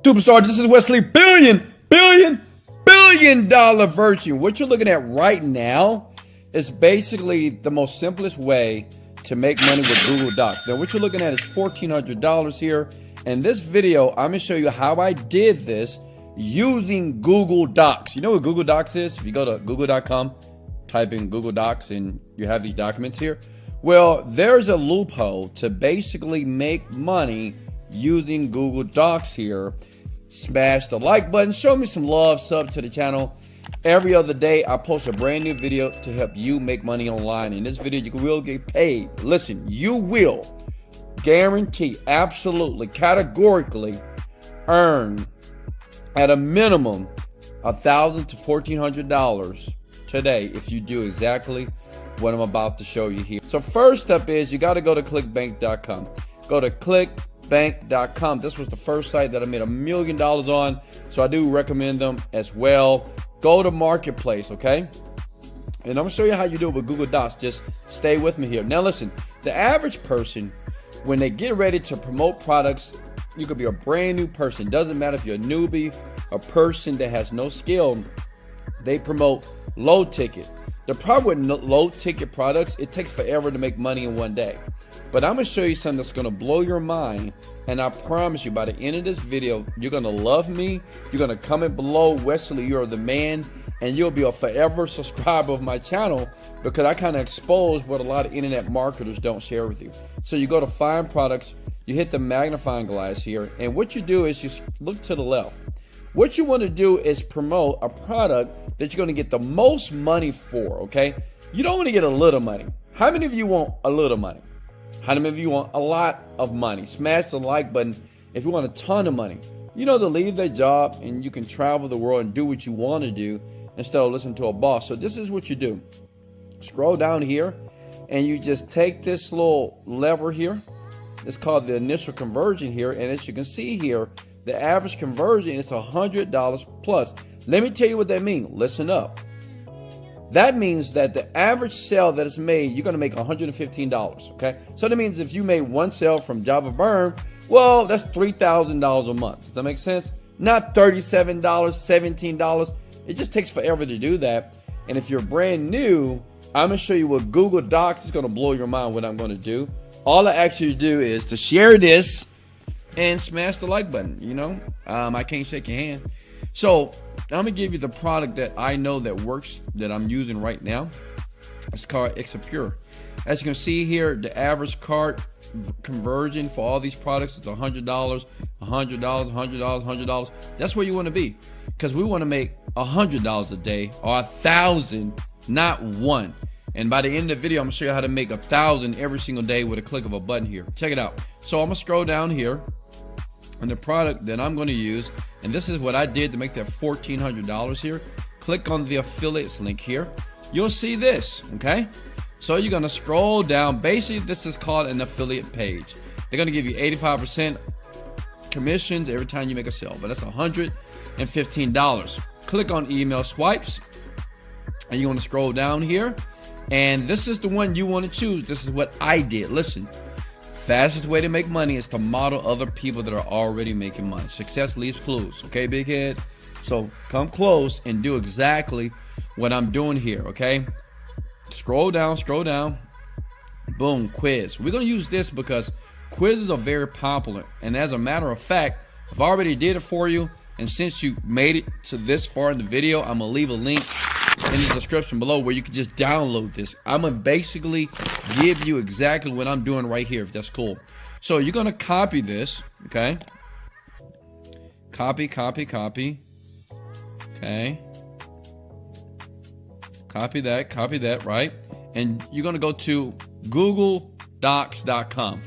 Superstar, this is Wesley billion dollar Virgin. What you're looking at right now is basically the most simplest way to make money with Google Docs. Now what you're looking at is $1,400 here. In this video, I'm gonna show you how I did this using Google Docs. You know what Google Docs is? If you go to google.com, type in Google Docs and you have these documents here. Well, there's a loophole to basically make money using Google Docs here. Smash the like button, show me some love, sub to the channel. Every other day I post a brand new video to help you make money online. In this video you will get paid. Listen, you will guarantee, absolutely, categorically earn at a minimum $1,000 to $1,400 today if you do exactly what I'm about to show you here. So first step is you got to go to clickbank.com. Go to clickbank.com. This was the first site that I made $1 million on, so I do recommend them as well. Go to Marketplace, okay? And I'm gonna show you how you do it with Google Docs. Just stay with me here. Now listen, the average person, when they get ready to promote products, you could be a brand new person. Doesn't matter if you're a newbie, a person that has no skill, they promote low ticket. The problem with low ticket products, it takes forever to make money in one day. But I'm gonna show you something that's gonna blow your mind, and I promise you by the end of this video, you're gonna love me. You're gonna comment below, Wesley, you're the man, and you'll be a forever subscriber of my channel because I kind of expose what a lot of internet marketers don't share with you. So you go to find products, you hit the magnifying glass here, and what you do is you look to the left. What you want to do is promote a product that you're going to get the most money for, okay? You don't want to get a little money. How many of you want a little money? How many of you want a lot of money? Smash the like button if you want a ton of money. You know, to leave that job and you can travel the world and do what you want to do instead of listening to a boss. So this is what you do. Scroll down here and you just take this little lever here. It's called the initial conversion here. And as you can see here, the average conversion is $100 plus. Let me tell you what that means. Listen up. That means that the average sale that is made, you're going to make $115, okay? So that means if you made one sale from Java Burn, well, that's $3,000 a month. Does that make sense? Not $37, $17. It just takes forever to do that. And if you're brand new, I'm going to show you what Google Docs is going to blow your mind what I'm going to do. All I ask you to do is to share this and smash the like button. You know, I can't shake your hand. So I'm gonna give you the product that I know that works, that I'm using right now. It's called Exapure. As you can see here, the average cart conversion for all these products is $100, $100, $100, $100. That's where you want to be, because we want to make $100 a day or $1,000, not one. And by the end of the video, I'm gonna show you how to make $1,000 every single day with a click of a button here. Check it out. So I'm gonna scroll down here, and the product that I'm gonna use, and this is what I did to make that $1,400 here. Click on the affiliates link here. You'll see this, okay? So you're gonna scroll down. Basically, this is called an affiliate page. They're gonna give you 85% commissions every time you make a sale, but that's $115. Click on email swipes, and you wanna scroll down here. And this is the one you want to choose. This is what I did. Listen, fastest way to make money is to model other people that are already making money. Success leaves clues. Okay, big head? So come close and do exactly what I'm doing here, okay? Scroll down, scroll down. Boom, quiz. We're going to use this because quizzes are very popular. And as a matter of fact, I've already did it for you. And since you made it to this far in the video, I'm going to leave a link in the description below where you can just download this. I'm gonna basically give you exactly what I'm doing right here, if that's cool. So you're gonna copy this, okay? Copy. Okay. Copy that, right? And you're gonna go to googledocs.com.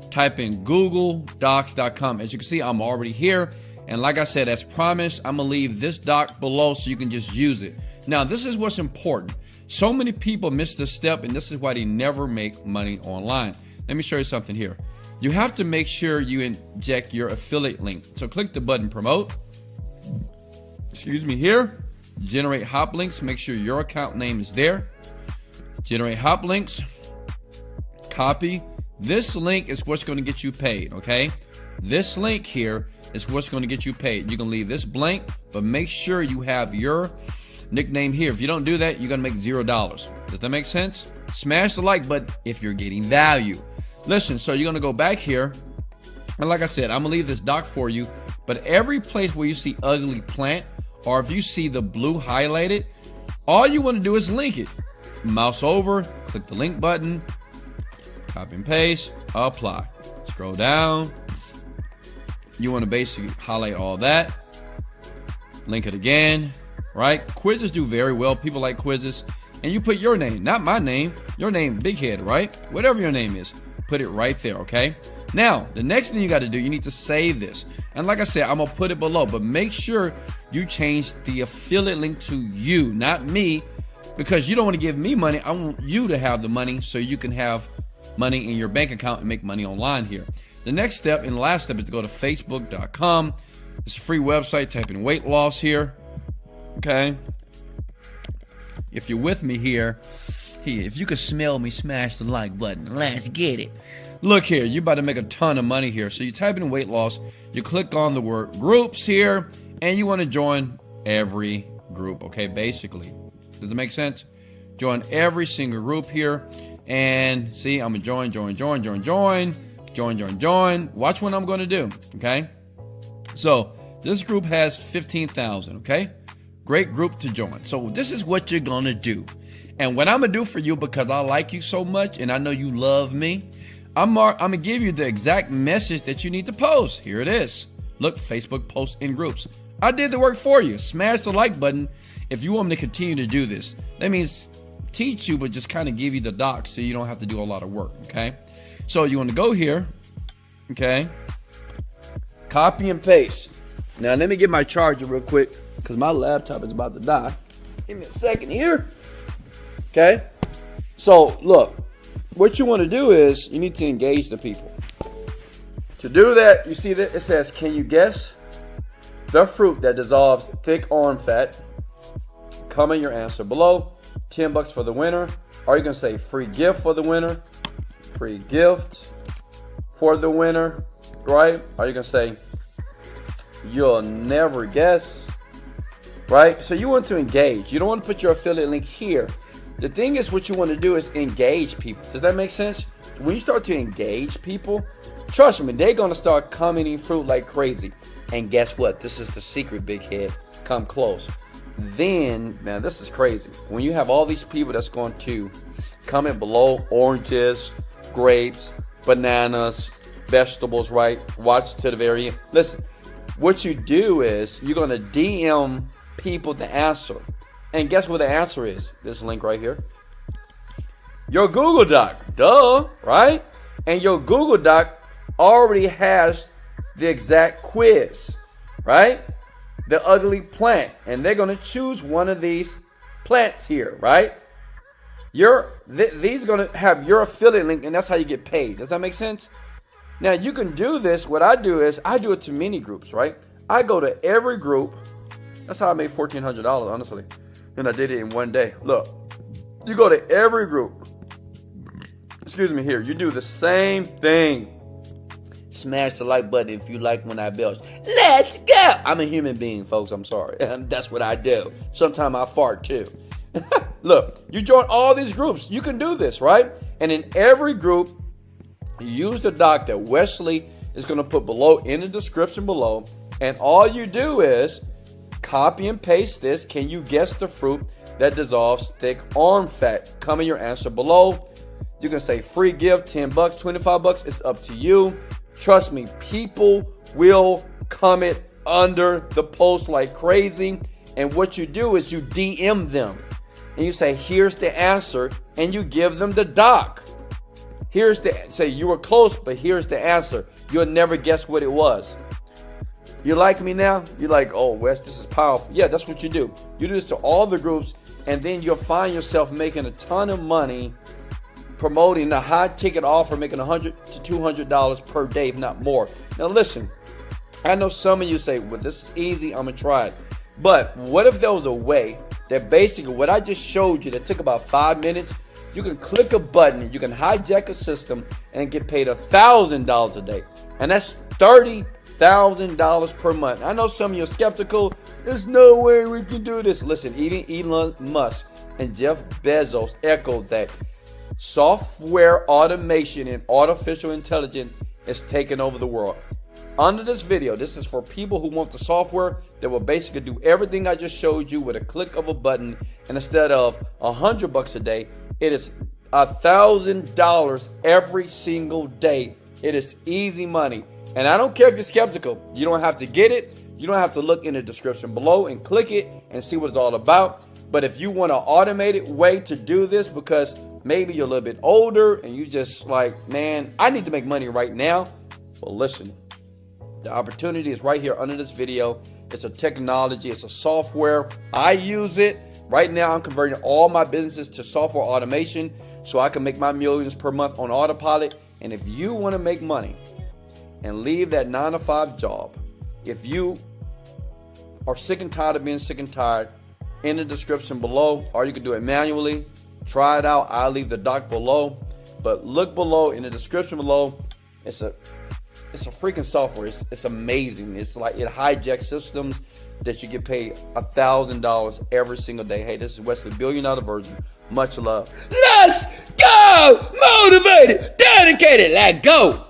Type in googledocs.com. As you can see, I'm already here. And like I said, as promised, I'm gonna leave this doc below so you can just use it. Now, this is what's important. So many people miss this step, and this is why they never make money online. Let me show you something here. You have to make sure you inject your affiliate link. So click the button promote. Excuse me here. Generate hop links. Make sure your account name is there. Generate hop links. Copy. This link is what's going to get you paid, okay? This link here is what's going to get you paid. You can leave this blank, but make sure you have your nickname here. If you don't do that, you're going to make $0. Does that make sense? Smash the like button if you're getting value. Listen, so you're going to go back here. And like I said, I'm going to leave this doc for you. But every place where you see ugly plant, or if you see the blue highlighted, all you want to do is link it. Mouse over, click the link button, copy and paste, apply. Scroll down. You want to basically highlight all that. Link it again, right? Quizzes do very well. People like quizzes. And you put your name, not my name, your name, Big Head, right? Whatever your name is, put it right there, okay? Now, the next thing you got to do, you need to save this. And like I said, I'm going to put it below, but make sure you change the affiliate link to you, not me, because you don't want to give me money. I want you to have the money so you can have money in your bank account and make money online here. The next step and the last step is to go to facebook.com. It's a free website. Type in weight loss here. Okay. If you're with me here, if you could smell me, smash the like button. Let's get it. Look here, you're about to make a ton of money here. So you type in weight loss, you click on the word groups here, and you want to join every group, okay, basically. Does it make sense? Join every single group here. And see, I'm going to join. Watch what I'm going to do, okay? So this group has 15,000, okay? Great group to join. So this is what you're going to do. And what I'm going to do for you, because I like you so much and I know you love me, I'm going to give you the exact message that you need to post. Here it is. Look, Facebook posts in groups. I did the work for you. Smash the like button if you want me to continue to do this. That means teach you, but just kind of give you the doc so you don't have to do a lot of work, okay? So you want to go here, okay? Copy and paste. Now let me get my charger real quick because my laptop is about to die. Give me a second here. Okay? So look, what you want to do is you need to engage the people. To do that, you see that it says, can you guess the fruit that dissolves thick arm fat? Comment your answer below. $10 for the winner. Are you going to say free gift for the winner? Free gift for the winner, right? Are you going to say you'll never guess, right? So you want to engage. You don't want to put your affiliate link here. The thing is, what you want to do is engage people. Does that make sense? When you start to engage people, trust me, they're going to start commenting fruit like crazy. And guess what? This is the secret, Big Head. Come close. Then, man, this is crazy. When you have all these people that's going to comment below oranges, grapes, bananas, vegetables, right? Watch to the very end. Listen, what you do is you're going to DM people the answer. And guess what the answer is? This link right here. Your Google Doc. Duh, right? And your Google Doc already has the exact quiz, right? The ugly plant. And they're going to choose one of these plants here, right? These are going to have your affiliate link, and that's how you get paid. Does that make sense? Now, you can do this. What I do is I do it to mini groups, right? I go to every group. That's how I made $1,400, honestly. And I did it in one day. Look, you go to every group. Excuse me here. You do the same thing. Smash the like button if you like when I belch. Let's go. I'm a human being, folks. I'm sorry. That's what I do. Sometimes I fart too. Look, you join all these groups. You can do this, right? And in every group, use the doc that Wesley is going to put below in the description below. And all you do is copy and paste this. Can you guess the fruit that dissolves thick arm fat? Comment your answer below. You can say free gift, $10, $25. It's up to you. Trust me, people will comment under the post like crazy. And what you do is you DM them. And you say, here's the answer. And you give them the doc. Say you were close, but here's the answer. You'll never guess what it was. You like me now? You're like, oh, Wes, this is powerful. Yeah, that's what you do. You do this to all the groups, and then you'll find yourself making a ton of money promoting the high ticket offer, making $100 to $200 per day, if not more. Now, listen, I know some of you say, well, this is easy. I'm going to try it. But what if there was a way that basically what I just showed you that took about 5 minutes, you can click a button, you can hijack a system and get paid $1,000 a day. And that's 30 $1,000 per month. I know some of you are skeptical. There's no way we can do this. Listen, even Elon Musk and Jeff Bezos echoed that software automation and artificial intelligence is taking over the world. Under this video, this is for people who want the software that will basically do everything I just showed you with a click of a button. And instead of $100 a day, it is $1,000 every single day. It is easy money. And I don't care if you're skeptical. You don't have to get it. You don't have to look in the description below and click it and see what it's all about. But if you want an automated way to do this, because maybe you're a little bit older and you just like, man, I need to make money right now. Well, listen, the opportunity is right here under this video. It's a technology. It's a software. I use it. Right now, I'm converting all my businesses to software automation so I can make my millions per month on autopilot. And if you want to make money and leave that 9-to-5 job, if you are sick and tired of being sick and tired, in the description below, or you can do it manually. Try it out. I'll leave the doc below. But look below in the description below. It's a freaking software. It's amazing. It's like it hijacks systems that you get paid $1,000 every single day. Hey, this is Wesley Virgin. Much love. Let's go! Motivated, dedicated, let go!